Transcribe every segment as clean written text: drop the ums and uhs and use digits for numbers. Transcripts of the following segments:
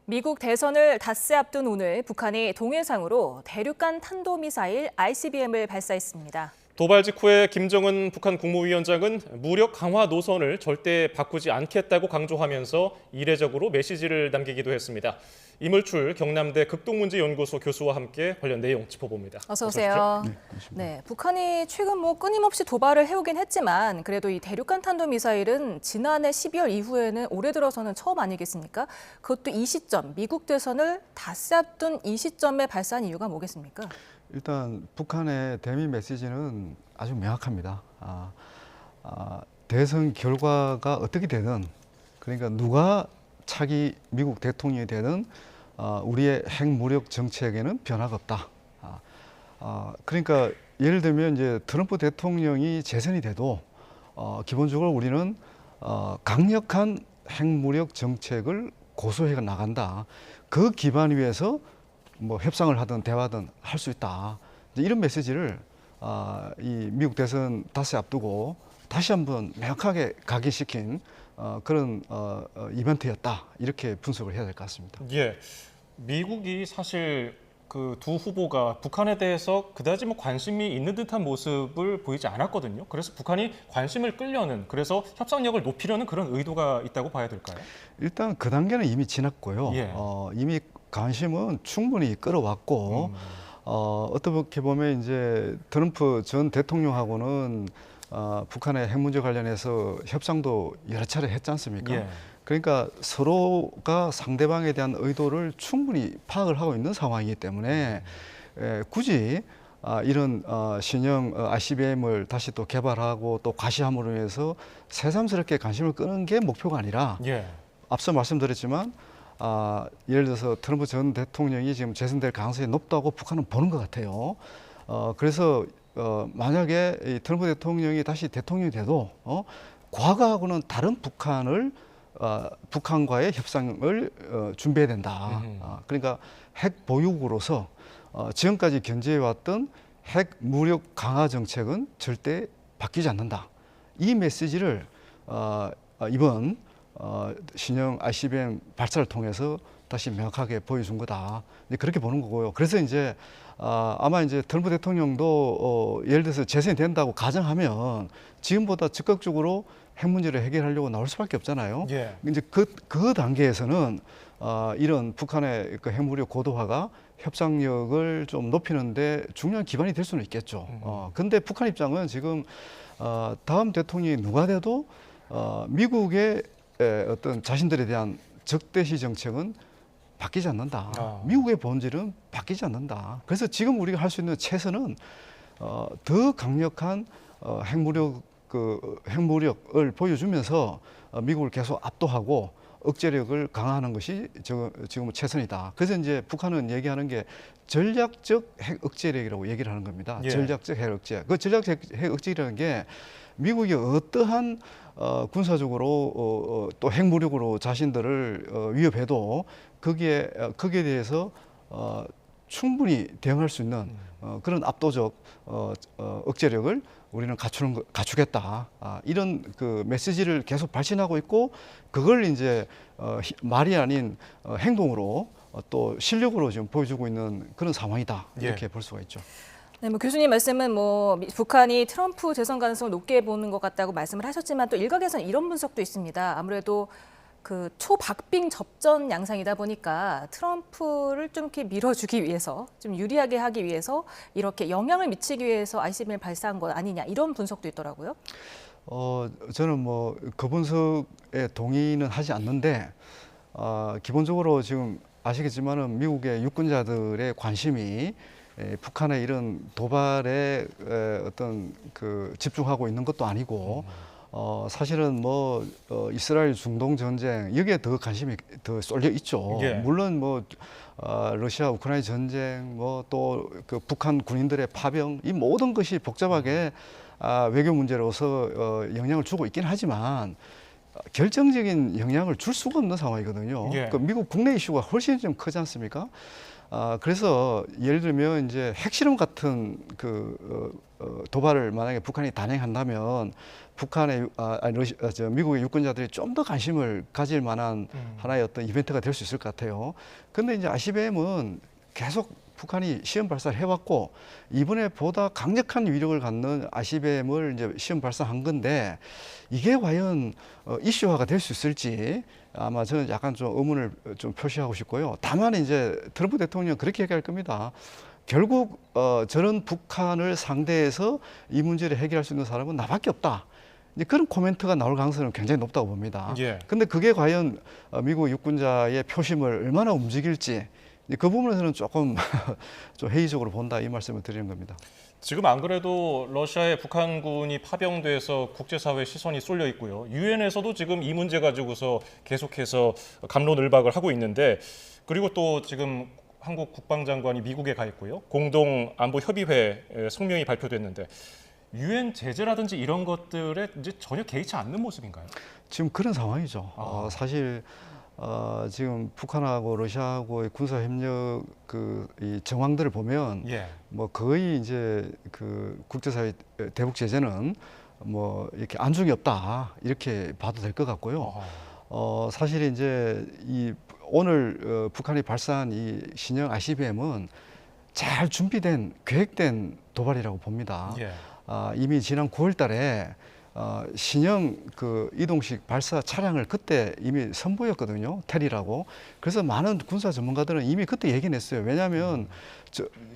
미국 대선을 닷새 앞둔 오늘 북한이 동해상으로 대륙간 탄도미사일 ICBM을 발사했습니다. 도발 직후에 김정은 북한 국무위원장은 무력 강화 노선을 절대 바꾸지 않겠다고 강조하면서 이례적으로 메시지를 남기기도 했습니다. 이물출 경남대 극동문제연구소 교수와 함께 관련 내용 짚어봅니다. 어서 오세요. 네, 북한이 최근 끊임없이 도발을 해오긴 했지만 그래도 이 대륙간 탄도미사일은 지난해 12월 이후에는 올해 들어서는 처음 아니겠습니까? 그것도 이 시점, 미국 대선을 닷새 앞둔 이 시점에 발사한 이유가 뭐겠습니까? 일단 북한의 대미 메시지는 아주 명확합니다. 대선 결과가 어떻게 되든, 그러니까 누가 차기 미국 대통령이 되든 우리의 핵무력 정책에는 변화가 없다. 그러니까 예를 들면 이제 트럼프 대통령이 재선이 돼도 기본적으로 우리는 강력한 핵무력 정책을 고수해 나간다. 그 기반 위에서 뭐 협상을 하든 대화든 할 수 있다. 이런 메시지를 이 미국 대선 닷새 앞두고 다시 한번 명확하게 각인시킨 그런 이벤트였다. 이렇게 분석을 해야 될 것 같습니다. 예, 미국이 사실 그 두 후보가 북한에 대해서 그다지 관심이 있는 듯한 모습을 보이지 않았거든요. 그래서 북한이 관심을 끌려는, 그래서 협상력을 높이려는 그런 의도가 있다고 봐야 될까요? 일단 그 단계는 이미 지났고요. 예. 이미 관심은 충분히 끌어왔고 어떻게 보면 이제 트럼프 전 대통령하고는 북한의 핵 문제 관련해서 협상도 여러 차례 했지 않습니까? 예. 그러니까 서로가 상대방에 대한 의도를 충분히 파악을 하고 있는 상황이기 때문에 굳이 이런 신형 ICBM을 다시 또 개발하고 또 과시함으로 해서 새삼스럽게 관심을 끄는 게 목표가 아니라 예. 앞서 앞서 말씀드렸지만 예를 들어서 트럼프 전 대통령이 지금 재선될 가능성이 높다고 북한은 보는 것 같아요. 그래서 만약에 이 트럼프 대통령이 다시 대통령이 돼도 과거하고는 다른 북한과의 협상을 준비해야 된다. 그러니까 핵 보유국으로서 지금까지 견지해왔던 핵 무력 강화 정책은 절대 바뀌지 않는다. 이 메시지를 이번 신형 ICBM 발사를 통해서 다시 명확하게 보여준 거다. 그렇게 보는 거고요. 그래서 이제 아마 이제 트럼프 대통령도 예를 들어서 재선이 된다고 가정하면 지금보다 적극적으로 핵 문제를 해결하려고 나올 수밖에 없잖아요. 예. 이제 그 단계에서는 이런 북한의 그 핵무력 고도화가 협상력을 좀 높이는데 중요한 기반이 될 수는 있겠죠. 근데 북한 입장은 지금 다음 대통령이 누가 돼도 미국의 어떤 자신들에 대한 적대시 정책은 바뀌지 않는다. 미국의 본질은 바뀌지 않는다. 그래서 지금 우리가 할 수 있는 최선은 더 강력한 핵무력을 보여주면서 미국을 계속 압도하고 억제력을 강화하는 것이 지금 최선이다. 그래서 이제 북한은 얘기하는 게 전략적 핵 억제력이라고 얘기를 하는 겁니다. 예. 전략적 핵 억제. 그 전략적 핵 억제라는 게 미국이 어떠한 군사적으로 또 핵무력으로 자신들을 위협해도 거기에 대해서 충분히 대응할 수 있는 그런 압도적 억제력을 우리는 갖추겠다. 이런 그 메시지를 계속 발신하고 있고 그걸 이제 말이 아닌 행동으로 또 실력으로 지금 보여주고 있는 그런 상황이다. 이렇게 볼 수가 있죠. 네, 교수님 말씀은 북한이 트럼프 재선 가능성을 높게 보는 것 같다고 말씀을 하셨지만 또 일각에서는 이런 분석도 있습니다. 아무래도 그 초박빙 접전 양상이다 보니까 트럼프를 좀 이렇게 밀어주기 위해서, 좀 유리하게 하기 위해서 이렇게 영향을 미치기 위해서 ICBM을 발사한 것 아니냐 이런 분석도 있더라고요. 저는 그 분석에 동의는 하지 않는데 기본적으로 지금 아시겠지만은 미국의 유권자들의 관심이 북한의 이런 도발에 어떤 집중하고 있는 것도 아니고 사실은 이스라엘 중동 전쟁 여기에 더 관심이 더 쏠려 있죠. 예. 물론 러시아 우크라이나 전쟁 또 그 북한 군인들의 파병 이 모든 것이 복잡하게 외교 문제로서 영향을 주고 있긴 하지만 결정적인 영향을 줄 수가 없는 상황이거든요. 예. 미국 국내 이슈가 훨씬 좀 크지 않습니까? 그래서 예를 들면 이제 핵실험 같은 도발을 만약에 북한이 단행한다면 미국의 유권자들이 좀 더 관심을 가질 만한 하나의 어떤 이벤트가 될 수 있을 것 같아요. 근데 이제 ICBM은 계속 북한이 시험 발사를 해왔고 이번에 보다 강력한 위력을 갖는 ICBM을 이제 시험 발사한 건데 이게 과연 이슈화가 될 수 있을지 아마 저는 약간 좀 의문을 좀 표시하고 싶고요. 다만 이제 트럼프 대통령은 그렇게 얘기할 겁니다. 결국 저런 북한을 상대해서 이 문제를 해결할 수 있는 사람은 나밖에 없다. 이제 그런 코멘트가 나올 가능성은 굉장히 높다고 봅니다. 예. 근데 그게 과연 미국 육군자의 표심을 얼마나 움직일지 그 부분에서는 조금 좀 회의적으로 본다 이 말씀을 드리는 겁니다. 지금 안 그래도 러시아의 북한군이 파병돼서 국제사회 시선이 쏠려 있고요. 유엔에서도 지금 이 문제 가지고서 계속해서 갑론을박을 하고 있는데 그리고 또 지금 한국 국방장관이 미국에 가 있고요. 공동안보협의회 성명이 발표됐는데 유엔 제재라든지 이런 것들에 이제 전혀 개의치 않는 모습인가요? 지금 그런 상황이죠. 사실 지금 북한하고 러시아하고의 군사 협력 이 정황들을 보면 예. 뭐 거의 이제 그 국제사회 대북 제재는 뭐 이렇게 안중이 없다 이렇게 봐도 될 것 같고요. 사실 이제 오늘 북한이 발사한 이 신형 ICBM은 잘 준비된 계획된 도발이라고 봅니다. 예. 이미 지난 9월달에 신형 그 이동식 발사 차량을 그때 이미 선보였거든요. 테리라고. 그래서 많은 군사 전문가들은 이미 그때 얘기했어요. 왜냐하면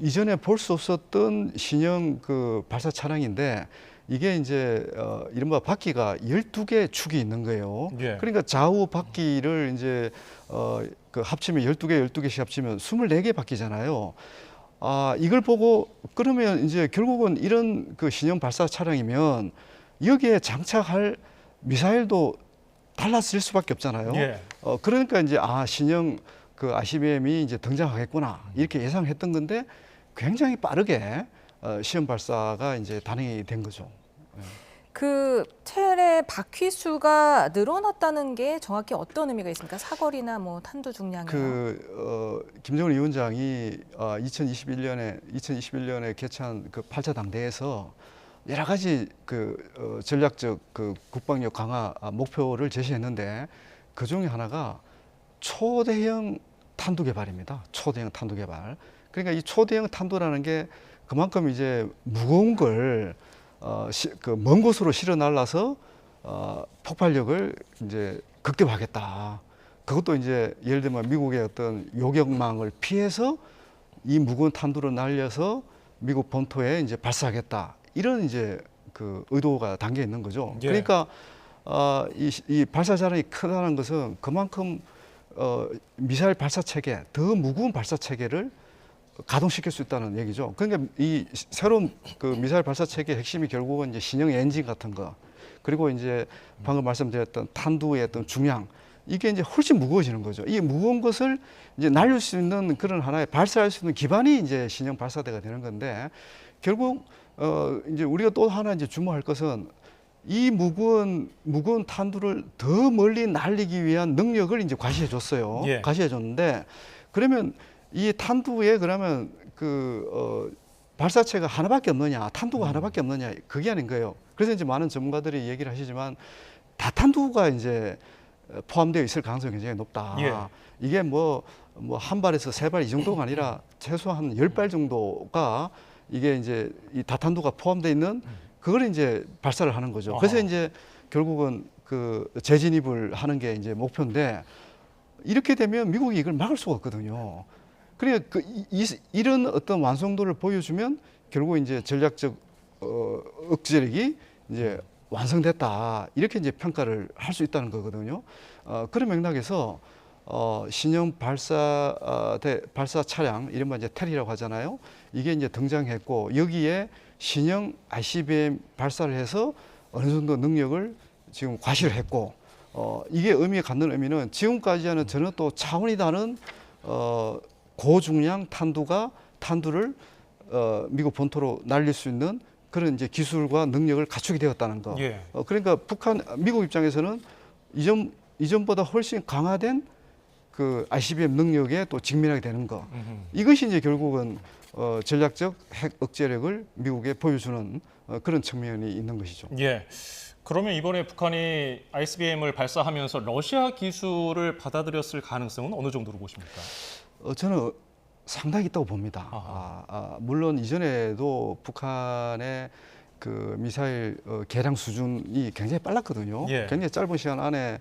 이전에 볼 수 없었던 신형 그 발사 차량인데 이게 이제 이른바 바퀴가 12개 축이 있는 거예요. 예. 그러니까 좌우 바퀴를 이제 그 합치면 12개씩 합치면 24개 바퀴잖아요. 이걸 보고 그러면 이제 결국은 이런 그 신형 발사 차량이면 여기에 장착할 미사일도 달라질 수밖에 없잖아요. 예. 그러니까 이제 신형 그 ICBM이 이제 등장하겠구나 이렇게 예상했던 건데 굉장히 빠르게 시험 발사가 이제 단행이 된 거죠. 그 텔의 바퀴 수가 늘어났다는 게 정확히 어떤 의미가 있습니까? 사거리나 뭐 탄두 중량이요? 김정은 위원장이 2021년에 개최한 그 8차 당대에서 여러 가지 전략적 국방력 강화 목표를 제시했는데 그 중에 하나가 초대형 탄두 개발입니다. 초대형 탄두 개발. 그러니까 이 초대형 탄두라는 게 그만큼 이제 무거운 걸 먼 곳으로 실어 날라서 폭발력을 이제 극대화하겠다. 그것도 이제 예를 들면 미국의 어떤 요격망을 피해서 이 무거운 탄두를 날려서 미국 본토에 이제 발사하겠다. 이런 이제 그 의도가 담겨 있는 거죠. 예. 그러니까 이 발사 자량이 크다는 것은 그만큼 미사일 발사 체계, 더 무거운 발사 체계를 가동시킬 수 있다는 얘기죠. 그러니까 이 새로운 그 미사일 발사 체계의 핵심이 결국은 이제 신형 엔진 같은 거, 그리고 이제 방금 말씀드렸던 탄두의 어떤 중량, 이게 이제 훨씬 무거워지는 거죠. 이 무거운 것을 이제 날릴 수 있는 그런 하나의 발사할 수 있는 기반이 이제 신형 발사대가 되는 건데 결국 이제 우리가 또 하나 이제 주목할 것은 이 무거운 탄두를 더 멀리 날리기 위한 능력을 이제 과시해 줬어요. 예. 과시해 줬는데 그러면 이 탄두에 그러면 발사체가 하나밖에 없느냐, 탄두가 하나밖에 없느냐, 그게 아닌 거예요. 그래서 이제 많은 전문가들이 얘기를 하시지만 다탄두가 이제 포함되어 있을 가능성이 굉장히 높다. 예. 이게 뭐 한 발에서 세 발 이 정도가 아니라 최소한 10발 정도가 이게 이제 이 다탄두가 포함되어 있는 그걸 이제 발사를 하는 거죠. 그래서 이제 결국은 그 재진입을 하는 게 이제 목표인데 이렇게 되면 미국이 이걸 막을 수가 없거든요. 그러니까 이런 어떤 완성도를 보여주면 결국 이제 전략적 억제력이 이제 완성됐다 이렇게 이제 평가를 할 수 있다는 거거든요. 그런 맥락에서 신형 발사 차량 이른바 이제 테리라고 하잖아요. 이게 이제 등장했고 여기에 신형 ICBM 발사를 해서 어느 정도 능력을 지금 과시를 했고 이게 갖는 의미는 지금까지와는 전혀 또 차원이 다른 고중량 탄두를 미국 본토로 날릴 수 있는 그런 이제 기술과 능력을 갖추게 되었다는 거. 예. 그러니까 미국 입장에서는 이전보다 훨씬 강화된 그 ICBM 능력에 또 직면하게 되는 거. 이것이 이제 결국은 전략적 핵 억제력을 미국에 보여주는 그런 측면이 있는 것이죠. 예. 그러면 이번에 북한이 ICBM을 발사하면서 러시아 기술을 받아들였을 가능성은 어느 정도로 보십니까? 저는 상당히 있다고 봅니다. 물론 이전에도 북한의 그 미사일 개량 수준이 굉장히 빨랐거든요. 예. 굉장히 짧은 시간 안에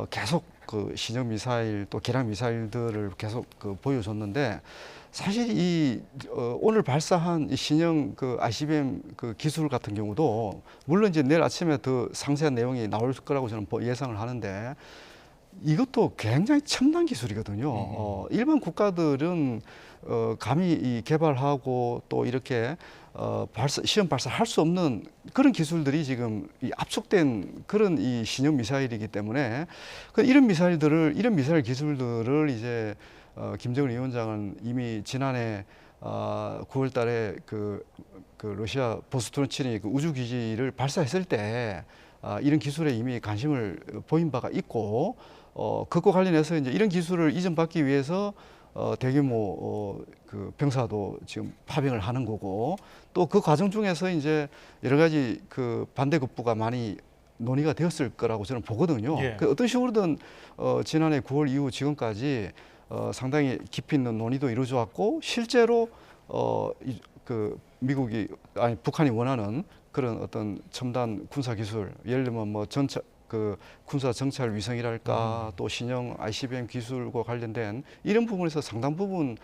계속 그 신형 미사일 또 개량 미사일들을 계속 보여줬는데 사실 이 오늘 발사한 이 신형 그 ICBM 그 기술 같은 경우도 물론 이제 내일 아침에 더 상세한 내용이 나올 거라고 저는 예상을 하는데 이것도 굉장히 첨단 기술이거든요. 일반 국가들은 감히 이 개발하고 또 이렇게 시험 발사할 수 없는 그런 기술들이 지금 이 압축된 그런 이 신형 미사일이기 때문에 이런 미사일 기술들을 이제 김정은 위원장은 이미 지난해 9월 달에 그 러시아 보스토론치니 그 우주 기지를 발사했을 때 이런 기술에 이미 관심을 보인 바가 있고 그것과 관련해서 이제 이런 기술을 이전받기 위해서 대규모 그 병사도 지금 파병을 하는 거고 또 그 과정 중에서 이제 여러 가지 그 반대 급부가 많이 논의가 되었을 거라고 저는 보거든요. 예. 그 어떤 식으로든 지난해 9월 이후 지금까지 상당히 깊이 있는 논의도 이루어져 왔고 실제로 그 북한이 원하는 그런 어떤 첨단 군사 기술, 예를 들면 뭐 그 군사 정찰 위성이랄까 또 신형 ICBM 기술과 관련된 이런 부분에서 상당 부분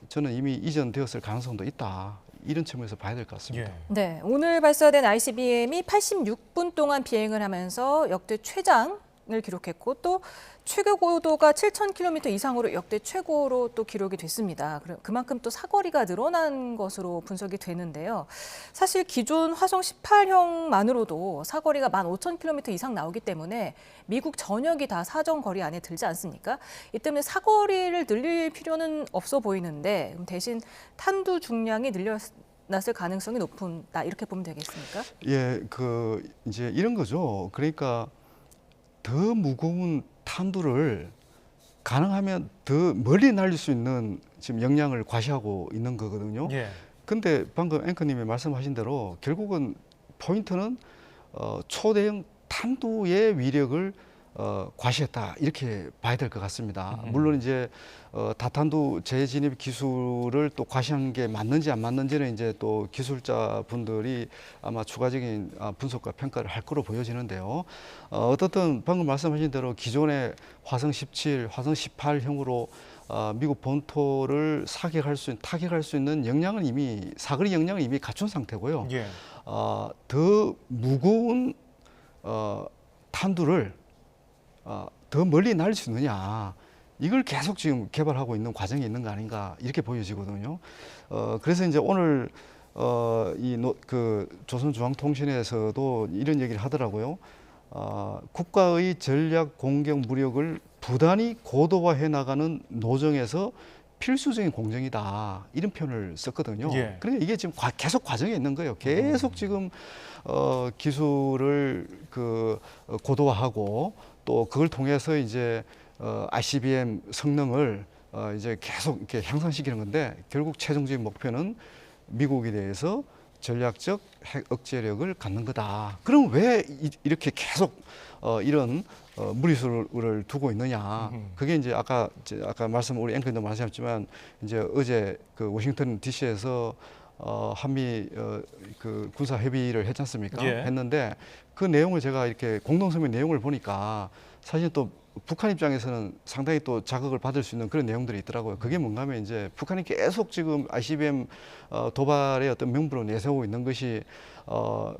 저는 이미 이전되었을 가능성도 있다. 이런 측면에서 봐야 될 것 같습니다. 예. 네, 오늘 발사된 ICBM이 86분 동안 비행을 하면서 역대 최장을 기록했고 또 최고 고도가 7,000km 이상으로 역대 최고로 또 기록이 됐습니다. 그만큼 또 사거리가 늘어난 것으로 분석이 되는데요. 사실 기존 화성 18형만으로도 사거리가 15,000km 이상 나오기 때문에 미국 전역이 다 사정거리 안에 들지 않습니까? 이 때문에 사거리를 늘릴 필요는 없어 보이는데 대신 탄두 중량이 늘어났을 가능성이 높다 이렇게 보면 되겠습니까? 예, 그 이제 이런 거죠. 그러니까 더 무거운 탄두를 가능하면 더 멀리 날릴 수 있는 지금 역량을 과시하고 있는 거거든요. 예. 근데 방금 앵커님이 말씀하신 대로 결국은 포인트는 초대형 탄두의 위력을 과시했다 이렇게 봐야 될 것 같습니다. 물론 이제 다탄두 재진입 기술을 또 과시한 게 맞는지 안 맞는지는 이제 또 기술자 분들이 아마 추가적인 분석과 평가를 할 거로 보여지는데요. 어떻든 방금 말씀하신 대로 기존의 화성 17, 화성 18형으로 미국 본토를 타격할 수 있는 사거리 역량을 이미 갖춘 상태고요. 예. 더 무거운 탄두를 더 멀리 날릴 수 있느냐 이걸 계속 지금 개발하고 있는 과정이 있는 거 아닌가 이렇게 보여지거든요. 그래서 이제 오늘 그 조선중앙통신에서도 이런 얘기를 하더라고요. 국가의 전략 공격 무력을 부단히 고도화해 나가는 노정에서 필수적인 공정이다 이런 표현을 썼거든요. 예. 그러니까 이게 지금 계속 과정에 있는 거예요. 계속 지금 기술을 고도화하고 또 그걸 통해서 이제 ICBM 성능을 이제 계속 이렇게 향상시키는 건데 결국 최종적인 목표는 미국에 대해서 전략적 핵 억제력을 갖는 거다. 그럼 왜 이렇게 계속 이런 무리수를 두고 있느냐? 그게 이제 아까 우리 앵커님도 말씀하셨지만 이제 어제 그 워싱턴 D.C.에서 한미 그 군사 협의를 했지 않습니까? 예. 했는데 그 내용을 제가 이렇게 공동성명 내용을 보니까 사실 또 북한 입장에서는 상당히 또 자극을 받을 수 있는 그런 내용들이 있더라고요. 그게 뭔가 하면 이제 북한이 계속 지금 ICBM 도발의 어떤 명분을 내세우고 있는 것이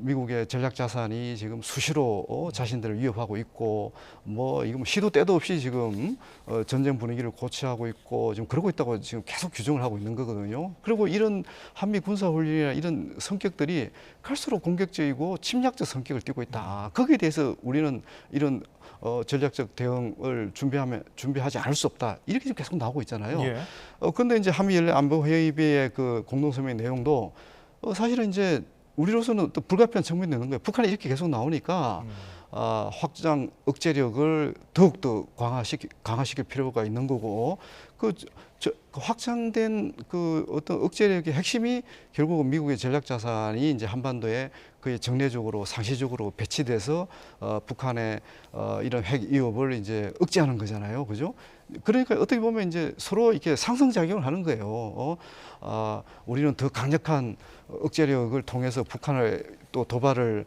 미국의 전략 자산이 지금 수시로 자신들을 위협하고 있고 이거 시도 때도 없이 지금 전쟁 분위기를 고취하고 있고 지금 그러고 있다고 지금 계속 규정을 하고 있는 거거든요. 그리고 이런 한미 군사 훈련이나 이런 성격들이 갈수록 공격적이고 침략적 성격을 띠고 있다. 거기에 대해서 우리는 이런 전략적 대응을 준비하지 않을 수 없다. 이렇게 지금 계속 나오고 있잖아요. 예. 그런데 이제 한미 안보회의의 그 공동성명 내용도 사실은 이제 우리로서는 또 불가피한 측면이 있는 거예요. 북한이 이렇게 계속 나오니까 확장 억제력을 더욱더 강화시킬 필요가 있는 거고 그 확장된 그 어떤 억제력의 핵심이 결국은 미국의 전략 자산이 이제 한반도에 거의 정례적으로 상시적으로 배치돼서 북한의 이런 핵 위협을 이제 억제하는 거잖아요, 그죠? 그러니까 어떻게 보면 이제 서로 이렇게 상승작용을 하는 거예요. 우리는 더 강력한 억제력을 통해서 북한을 또 도발을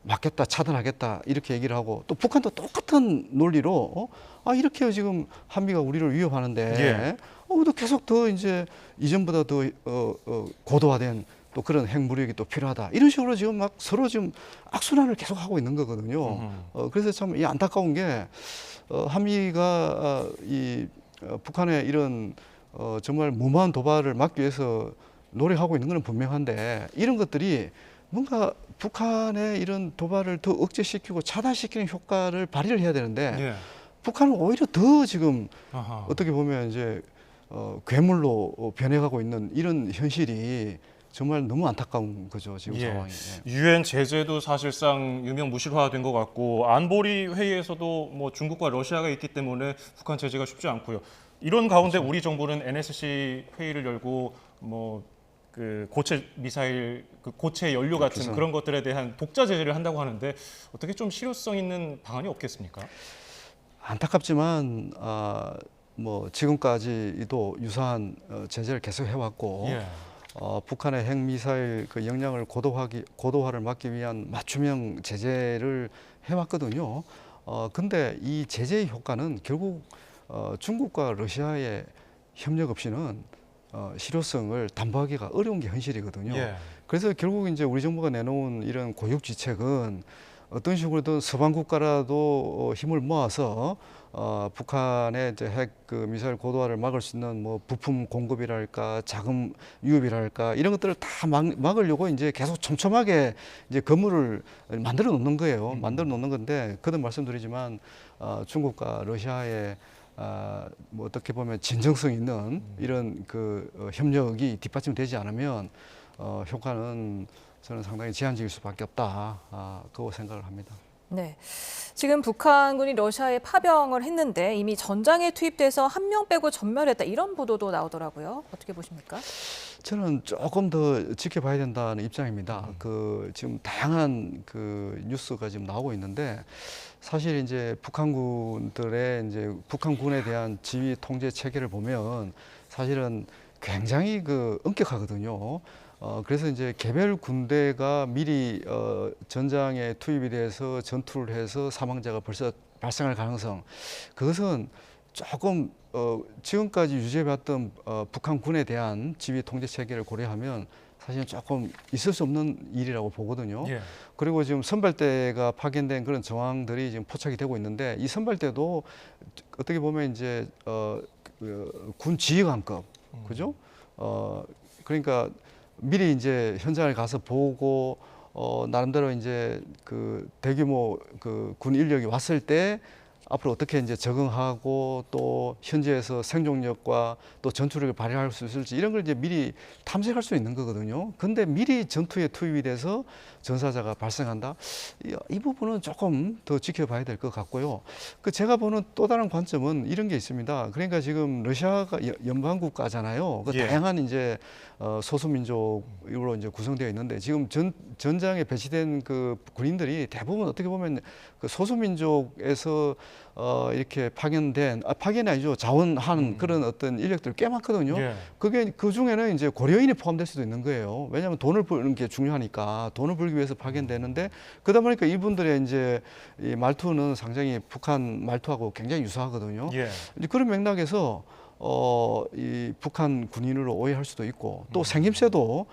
막겠다, 차단하겠다 이렇게 얘기를 하고 또 북한도 똑같은 논리로 이렇게 지금 한미가 우리를 위협하는데 또 계속 더 이제 이전보다 더 고도화된 또 그런 핵무력이 또 필요하다 이런 식으로 지금 막 서로 지금 악순환을 계속 하고 있는 거거든요. 그래서 참 이 안타까운 게 한미가 북한의 이런 정말 무모한 도발을 막기 위해서 노력하고 있는 건 분명한데 이런 것들이 뭔가 북한의 이런 도발을 더 억제시키고 차단시키는 효과를 발휘를 해야 되는데 북한은 오히려 더 지금 어떻게 보면 이제 괴물로 변해가고 있는 이런 현실이 정말 너무 안타까운 거죠, 지금 상황이. 유엔 제재도 사실상 유명무실화된 것 같고 안보리 회의에서도 뭐 중국과 러시아가 있기 때문에 북한 제재가 쉽지 않고요. 이런 가운데 우리 정부는 NSC 회의를 열고 뭐 그 고체 미사일, 그 고체 연료 같은 그런 것들에 대한 독자 제재를 한다고 하는데 어떻게 좀 실효성 있는 방안이 없겠습니까? 안타깝지만 뭐 지금까지도 유사한 제재를 계속 해왔고 북한의 핵미사일 그 역량을 고도화를 막기 위한 맞춤형 제재를 해왔거든요. 근데 이 제재의 효과는 결국 중국과 러시아의 협력 없이는 실효성을 담보하기가 어려운 게 현실이거든요. 그래서 결국 이제 우리 정부가 내놓은 이런 고육지책은 어떤 식으로든 서방 국가라도 힘을 모아서 북한의 이제 핵 그 미사일 고도화를 막을 수 있는 뭐 부품 공급이랄까 자금 유입이랄까 이런 것들을 다 막으려고 이제 계속 촘촘하게 이제 건물을 만들어 놓는 거예요. 만들어 놓는 건데 그도 말씀드리지만 중국과 러시아의 뭐 어떻게 보면 진정성 있는 이런 그 협력이 뒷받침되지 않으면 효과는 저는 상당히 제한적일 수밖에 없다. 그거 생각을 합니다. 네, 지금 북한군이 러시아에 파병을 했는데 이미 전장에 투입돼서 한 명 빼고 전멸했다 이런 보도도 나오더라고요. 어떻게 보십니까? 저는 조금 더 지켜봐야 된다는 입장입니다. 그 지금 다양한 그 뉴스가 지금 나오고 있는데 사실 이제 북한군들의 이제 북한군에 대한 지휘 통제 체계를 보면 사실은 굉장히 그 엄격하거든요. 그래서 이제 개별 군대가 미리 전장에 투입이 돼서 전투를 해서 사망자가 벌써 발생할 가능성 그것은 조금 지금까지 유지해왔던 북한군에 대한 지휘 통제 체계를 고려하면 사실은 조금 있을 수 없는 일이라고 보거든요. 그리고 지금 선발대가 파견된 그런 정황들이 지금 포착이 되고 있는데 이 선발대도 어떻게 보면 이제 군 지휘관급, 그죠? 그러니까 미리 이제 현장을 가서 보고 나름대로 이제 그 대규모 그 군 인력이 왔을 때 앞으로 어떻게 이제 적응하고 또 현지에서 생존력과 또 전투력을 발휘할 수 있을지 이런 걸 이제 미리 탐색할 수 있는 거거든요. 근데 미리 전투에 투입이 돼서 전사자가 발생한다. 이 부분은 조금 더 지켜봐야 될 것 같고요. 그 제가 보는 또 다른 관점은 이런 게 있습니다. 그러니까 지금 러시아가 연방 국가잖아요. 그 다양한 이제 소수민족으로 이제 구성되어 있는데 지금 전장에 배치된 그 군인들이 대부분 어떻게 보면 그 소수민족에서 이렇게 파견이 아니죠. 자원한 그런 어떤 인력들 꽤 많거든요. 그게 그 중에는 이제 고려인이 포함될 수도 있는 거예요. 왜냐하면 돈을 버는 게 중요하니까 돈을 벌기 위해서 파견되는데 그러다 보니까 이분들의 이제 이 말투는 상당히 북한 말투하고 굉장히 유사하거든요. 이제 그런 맥락에서 이 북한 군인으로 오해할 수도 있고 또 생김새도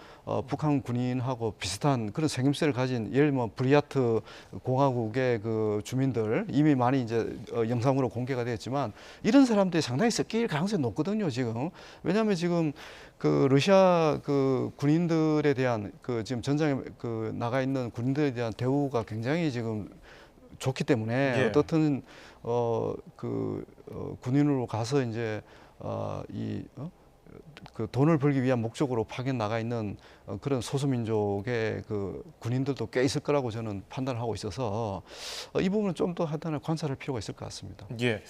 북한 군인하고 비슷한 그런 생김새를 가진 예를 들면 브리야트 공화국의 그 주민들 이미 많이 이제 영상으로 공개가 되었지만 이런 사람들이 상당히 섞일 가능성이 높거든요 지금. 왜냐하면 지금 그 러시아 그 군인들에 대한 그 지금 전장에 그 나가 있는 군인들에 대한 대우가 굉장히 지금 좋기 때문에 어떻든 군인으로 가서 이제 그 돈을 벌기 위한 목적으로 파견 나가 있는 그런 소수민족의 그 군인들도 꽤 있을 거라고 저는 판단을 하고 있어서 이 부분은 좀 더 하단을 관찰할 필요가 있을 것 같습니다. 예.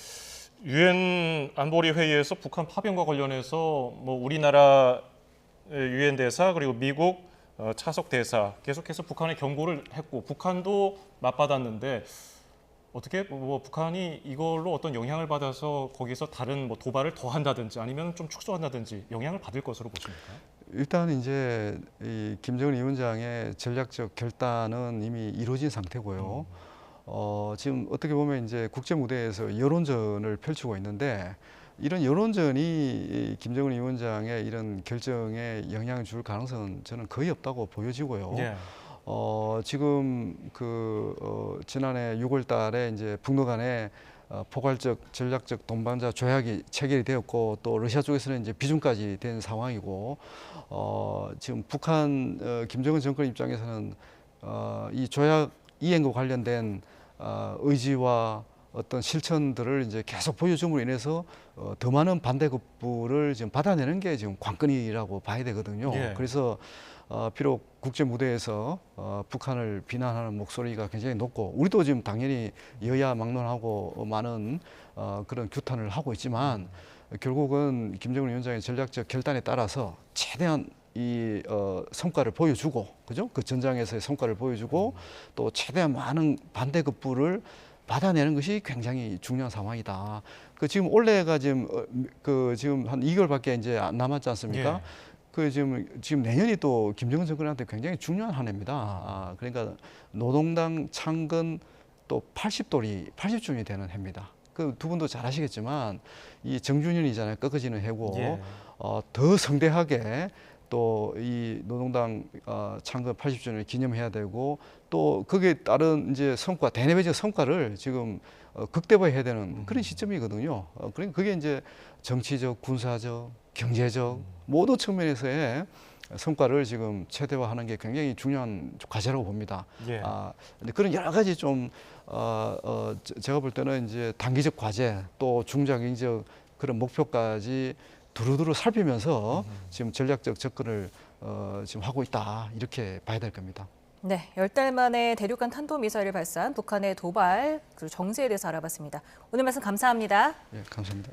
유엔 안보리 회의에서 북한 파병과 관련해서 뭐 우리나라 유엔 대사 그리고 미국 차석 대사 계속해서 북한에 경고를 했고 북한도 맞받았는데 어떻게 뭐 북한이 이걸로 어떤 영향을 받아서 거기서 다른 뭐 도발을 더 한다든지 아니면 좀 축소한다든지 영향을 받을 것으로 보십니까? 일단 이제 이 김정은 위원장의 전략적 결단은 이미 이루어진 상태고요. 지금 어떻게 보면 이제 국제 무대에서 여론전을 펼치고 있는데 이런 여론전이 이 김정은 위원장의 이런 결정에 영향을 줄 가능성은 저는 거의 없다고 보여지고요. 예. 지금 지난해 6월 달에 이제 북러 간에 포괄적 전략적 동반자 조약이 체결이 되었고 또 러시아 쪽에서는 이제 비준까지 된 상황이고 지금 북한 김정은 정권 입장에서는 이 조약 이행과 관련된 의지와 어떤 실천들을 이제 계속 보여줌으로 인해서 더 많은 반대급부를 지금 받아내는 게 지금 관건이라고 봐야 되거든요. 예. 그래서 비록 국제 무대에서 북한을 비난하는 목소리가 굉장히 높고 우리도 지금 당연히 여야 막론하고 많은 그런 규탄을 하고 있지만 결국은 김정은 위원장의 전략적 결단에 따라서 최대한 이 성과를 보여주고 그죠? 그 전장에서의 성과를 보여주고 또 최대한 많은 반대급부를 받아내는 것이 굉장히 중요한 상황이다. 그 지금 올해가 지금 지금 한 2개월밖에 이제 안 남았지 않습니까? 예. 그 지금 내년이 또 김정은 정권한테 굉장히 중요한 한 해입니다. 그러니까 노동당 창건 또 80주년이 되는 해입니다. 그 두 분도 잘 아시겠지만 이 정주년이잖아요. 꺾어지는 해고 예. 더 성대하게 또 이 노동당 창건 80주년을 기념해야 되고 또 거기에 따른 이제 성과 대내외적 성과를 지금 극대화해야 되는 그런 시점이거든요. 그러니까 그게 이제 정치적, 군사적, 경제적 모든 측면에서의 성과를 지금 최대화하는 게 굉장히 중요한 과제라고 봅니다. 예. 근데 그런 여러 가지 좀 제가 볼 때는 이제 단기적 과제 또 중장기적 그런 목표까지 두루두루 살피면서 지금 전략적 접근을 지금 하고 있다 이렇게 봐야 될 겁니다. 네, 10달 만에 대륙간 탄도미사일을 발사한 북한의 도발 그리고 정세에 대해서 알아봤습니다. 오늘 말씀 감사합니다. 예, 감사합니다.